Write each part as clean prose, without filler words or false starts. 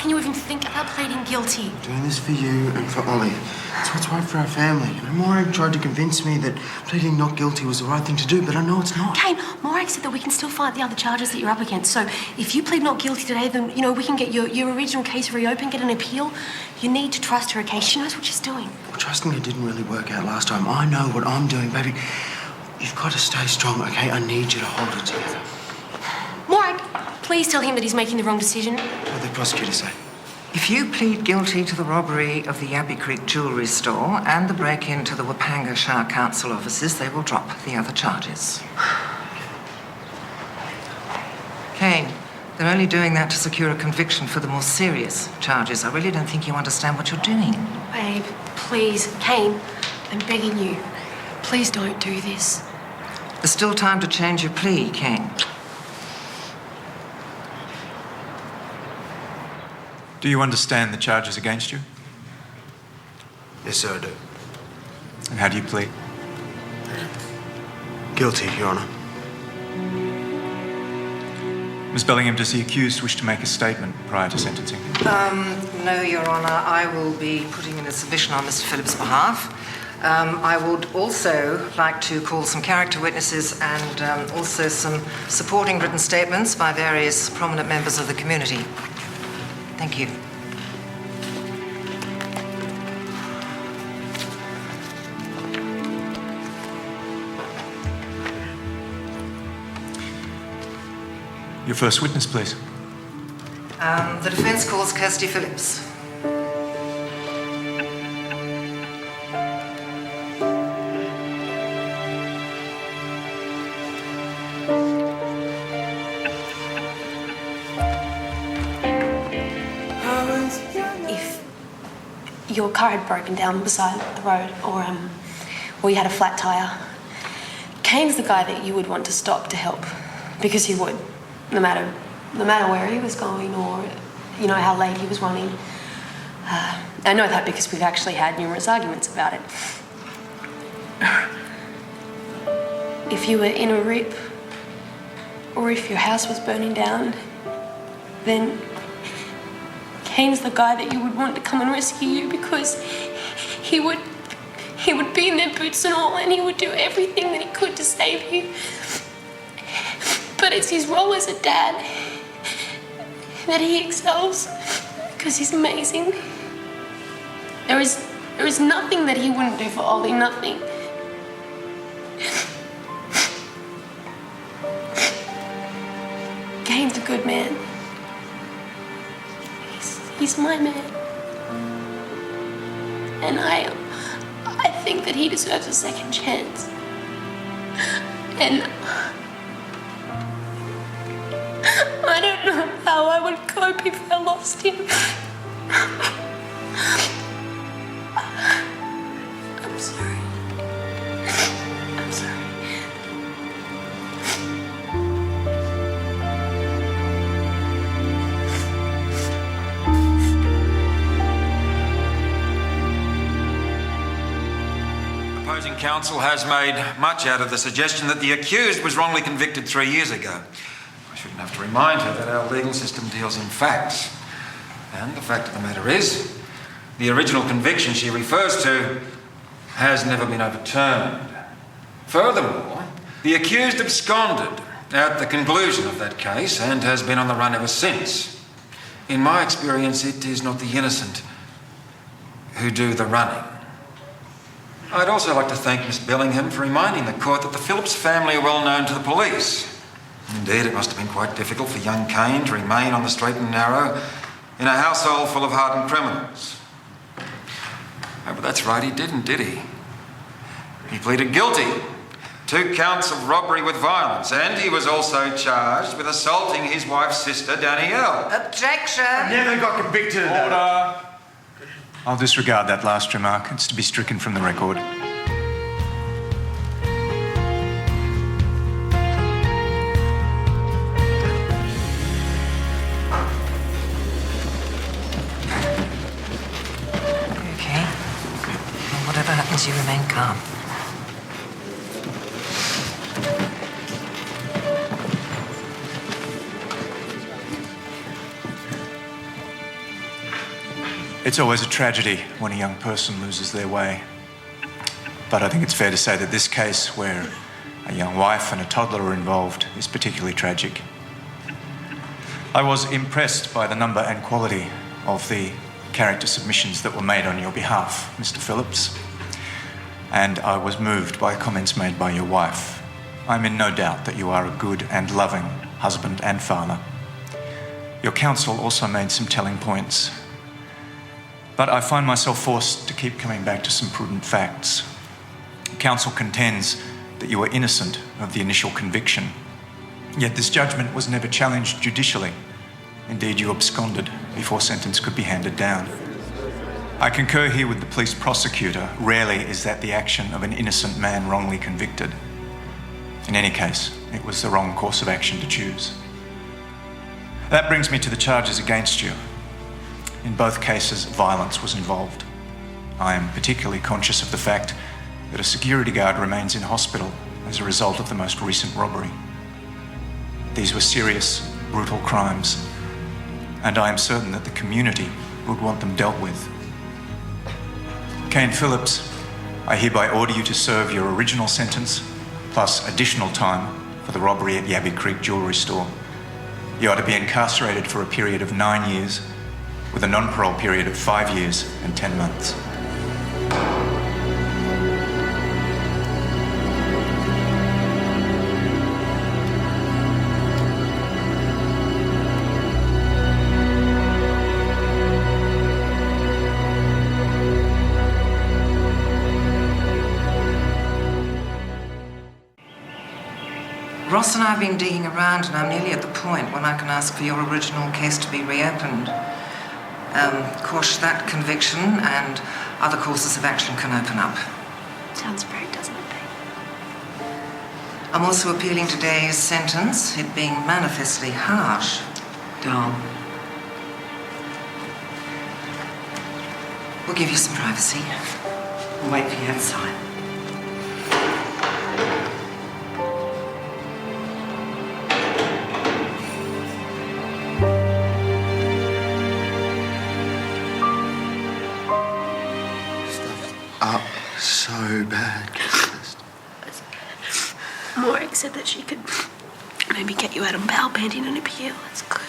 can you even think about pleading guilty? I'm doing this for you and for Ollie. It's what's right for our family. And Morag tried to convince me that pleading not guilty was the right thing to do, but I know it's not. Kane, Morag said that we can still fight the other charges that you're up against. So if you plead not guilty today, then, you know, we can get your original case reopened, get an appeal. You need to trust her, okay? She knows what she's doing. Well, trusting her didn't really work out last time. I know what I'm doing, baby. You've got to stay strong, okay? I need you to hold it together. Morag, please tell him that he's making the wrong decision. What did the prosecutor say? If you plead guilty to the robbery of the Abbey Creek jewellery store and the break-in to the Wapanga Shire Council offices, they will drop the other charges. Kane, they're only doing that to secure a conviction for the more serious charges. I really don't think you understand what you're doing. Babe, please, Kane, I'm begging you. Please don't do this. There's still time to change your plea, Kane. Do you understand the charges against you? Yes, sir, I do. And how do you plead? Guilty, Your Honour. Miss Bellingham, does the accused wish to make a statement prior to sentencing? No, Your Honour. I will be putting in a submission on Mr. Phillips' behalf. I would also like to call some character witnesses and also some supporting written statements by various prominent members of the community. Thank you. Your first witness, please. The defence calls Kirsty Phillips. If your car had broken down beside the road or you had a flat tyre, Kane's the guy that you would want to stop to help, because he would, no matter where he was going or, you know, how late he was running. I know that because we've actually had numerous arguments about it. If you were in a rip or if your house was burning down, then Kane's the guy that you would want to come and rescue you, because he would be in their boots and all, and he would do everything that he could to save you. But it's his role as a dad that he excels, because he's amazing. There is nothing that he wouldn't do for Ollie, nothing. Kane's a good man. He's my man. And I think that he deserves a second chance. And I don't know how I would cope if I lost him. I'm sorry. I'm sorry. Opposing counsel has made much out of the suggestion that the accused was wrongly convicted 3 years ago. I shouldn't have to remind her that our legal system deals in facts. And the fact of the matter is, the original conviction she refers to has never been overturned. Furthermore, the accused absconded at the conclusion of that case and has been on the run ever since. In my experience, it is not the innocent who do the running. I'd also like to thank Miss Bellingham for reminding the court that the Phillips family are well known to the police. Indeed, it must have been quite difficult for young Kane to remain on the straight and narrow in a household full of hardened criminals. Oh, but that's right, he didn't, did he? He pleaded guilty. 2 counts of robbery with violence, and he was also charged with assaulting his wife's sister, Danielle. Objection! Never got convicted of that. Order! I'll disregard that last remark. It's to be stricken from the record. Okay. Well, whatever happens, you remain calm. It's always a tragedy when a young person loses their way. But I think it's fair to say that this case, where a young wife and a toddler are involved, is particularly tragic. I was impressed by the number and quality of the character submissions that were made on your behalf, Mr. Phillips. And I was moved by comments made by your wife. I'm in no doubt that you are a good and loving husband and father. Your counsel also made some telling points. But I find myself forced to keep coming back to some prudent facts. Counsel contends that you were innocent of the initial conviction. Yet this judgment was never challenged judicially. Indeed, you absconded before sentence could be handed down. I concur here with the police prosecutor. Rarely is that the action of an innocent man wrongly convicted. In any case, it was the wrong course of action to choose. That brings me to the charges against you. In both cases, violence was involved. I am particularly conscious of the fact that a security guard remains in hospital as a result of the most recent robbery. These were serious, brutal crimes, and I am certain that the community would want them dealt with. Kane Phillips, I hereby order you to serve your original sentence, plus additional time for the robbery at Yabby Creek Jewellery Store. You are to be incarcerated for a period of 9 years, with a non-parole period of 5 years and 10 months. Ross and I have been digging around, and I'm nearly at the point when I can ask for your original case to be reopened. Of course, that conviction and other courses of action can open up. Sounds great, doesn't it, babe? I'm also appealing today's sentence, it being manifestly harsh. Darn. We'll give you some privacy. I'll wait for you outside. Up so bad. Maureen said that she could maybe get you out on bail pending an appeal. That's good.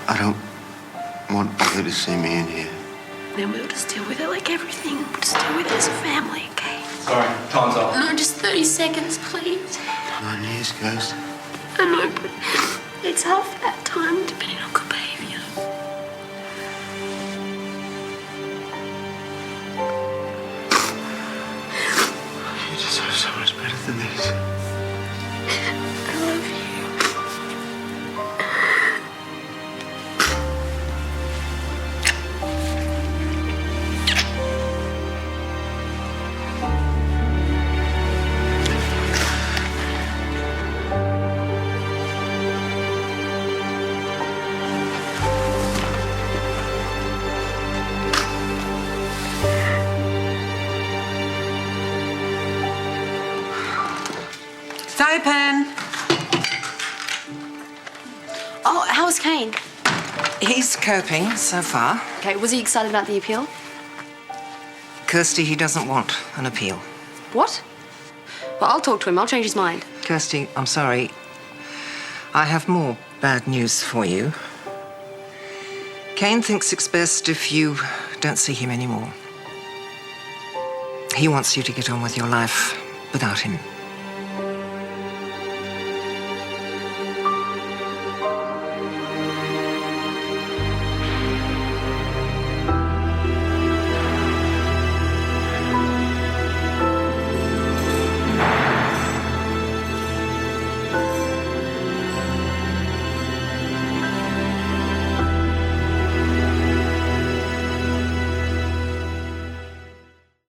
I don't want Ollie to see me in here. Then we'll just deal with it like everything. We'll just deal with it as a family, okay? Sorry, time's up. No, just 30 seconds, please. 9 years, Ghost. I know, but it's half that time depending on good behaviour. You deserve so much better than this. I love you. It's open. Oh, how was Kane? He's coping so far. Okay, was he excited about the appeal? Kirsty, he doesn't want an appeal. What? Well, I'll talk to him. I'll change his mind. Kirsty, I'm sorry. I have more bad news for you. Kane thinks it's best if you don't see him anymore. He wants you to get on with your life without him.